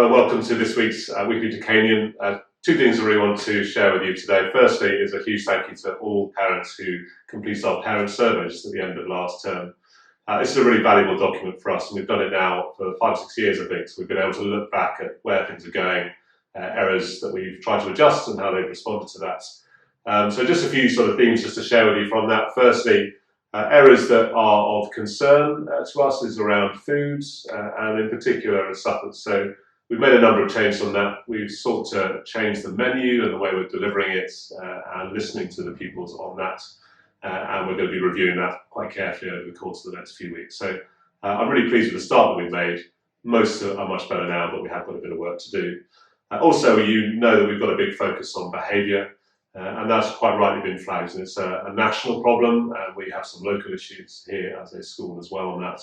Hello and welcome to this week's Weekly Decanian. Two things I really want to share with you today. Firstly is a huge thank you to all parents who completed our parent surveys at the end of last term. This is a really valuable document for us, and we've done it now for 5 or 6 years, I think, so we've been able to look back at where things are going, errors that we've tried to adjust and how they've responded to that. So just a few sort of themes just to share with you from that. Firstly, areas that are of concern to us is around foods and in particular in suppers. So we've made a number of changes on that. We've sought to change the menu and the way we're delivering it and listening to the pupils on that. And we're going to be reviewing that quite carefully over the course of the next few weeks. So I'm really pleased with the start that we've made. Most are much better now, but we have got a bit of work to do. Also, you know that we've got a big focus on behaviour. And that's quite rightly been flagged, and it's a national problem. We have some local issues here as a school as well on that.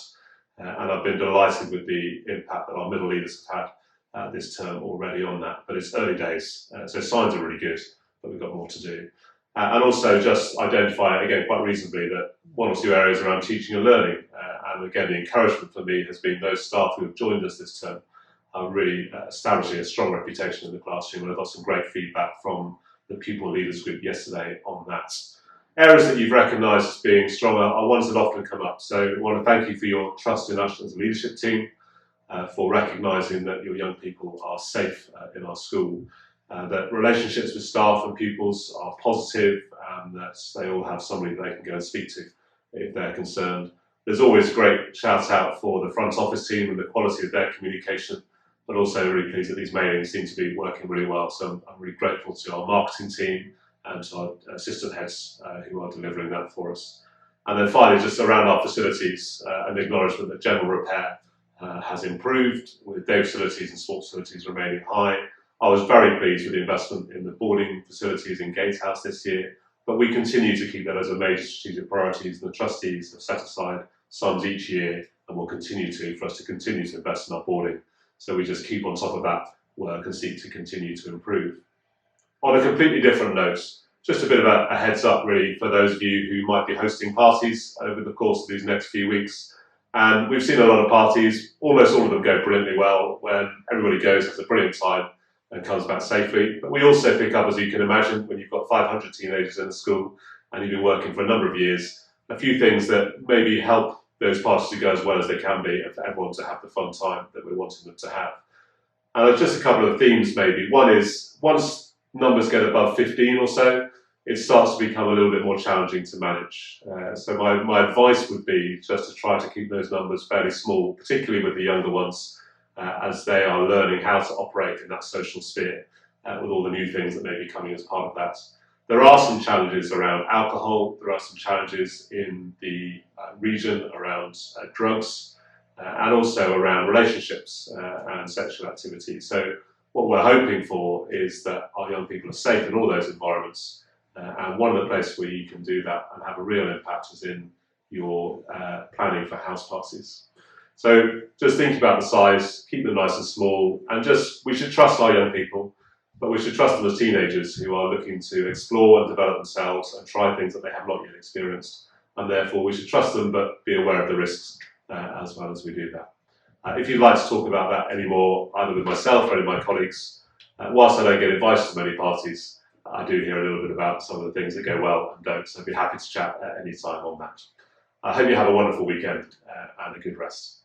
And I've been delighted with the impact that our middle leaders have had this term already on that. But it's early days, so signs are really good, but we've got more to do. And also just identify, again, quite reasonably, that 1 or 2 areas around teaching and learning. And again, the encouragement for me has been those staff who have joined us this term are really establishing a strong reputation in the classroom. And I've got some great feedback from the pupil leaders group yesterday on that. Areas that you've recognised as being stronger are ones that often come up. So I want to thank you for your trust in us as a leadership team, for recognising that your young people are safe in our school, that relationships with staff and pupils are positive, and that they all have somebody they can go and speak to if they're concerned. There's always great shout out for the front office team and the quality of their communication, but also really pleased that these mailings seem to be working really well. So I'm really grateful to our marketing team and to our assistant heads who are delivering that for us. And then finally, just around our facilities, an acknowledgement that general repair has improved, with day facilities and sports facilities remaining high. I was very pleased with the investment in the boarding facilities in Gatehouse this year, but we continue to keep that as a major strategic priority, and the trustees have set aside sums each year and will continue to, for us to continue to invest in our boarding. So we just keep on top of that work and seek to continue to improve. On a completely different note, just a bit of a heads up really for those of you who might be hosting parties over the course of these next few weeks. And we've seen a lot of parties, almost all of them go brilliantly well, when everybody goes, has a brilliant time and comes back safely. But we also pick up, as you can imagine, when you've got 500 teenagers in the school and you've been working for a number of years, a few things that maybe help those parties to go as well as they can be and for everyone to have the fun time that we're wanting them to have. And just a couple of themes maybe. One is, once numbers get above 15 or so, it starts to become a little bit more challenging to manage. So my advice would be just to try to keep those numbers fairly small, particularly with the younger ones, as they are learning how to operate in that social sphere with all the new things that may be coming as part of that. There are some challenges around alcohol, there are some challenges in the region around drugs, and also around relationships and sexual activity. So what we're hoping for is that our young people are safe in all those environments, and one of the places where you can do that and have a real impact is in your planning for house parties. So just think about the size, keep them nice and small, and we should trust our young people. But we should trust them as teenagers who are looking to explore and develop themselves and try things that they have not yet experienced. And therefore, we should trust them, but be aware of the risks as well as we do that. If you'd like to talk about that anymore, either with myself or any of my colleagues, whilst I don't get invited to many parties, I do hear a little bit about some of the things that go well and don't. So I'd be happy to chat at any time on that. I hope you have a wonderful weekend and a good rest.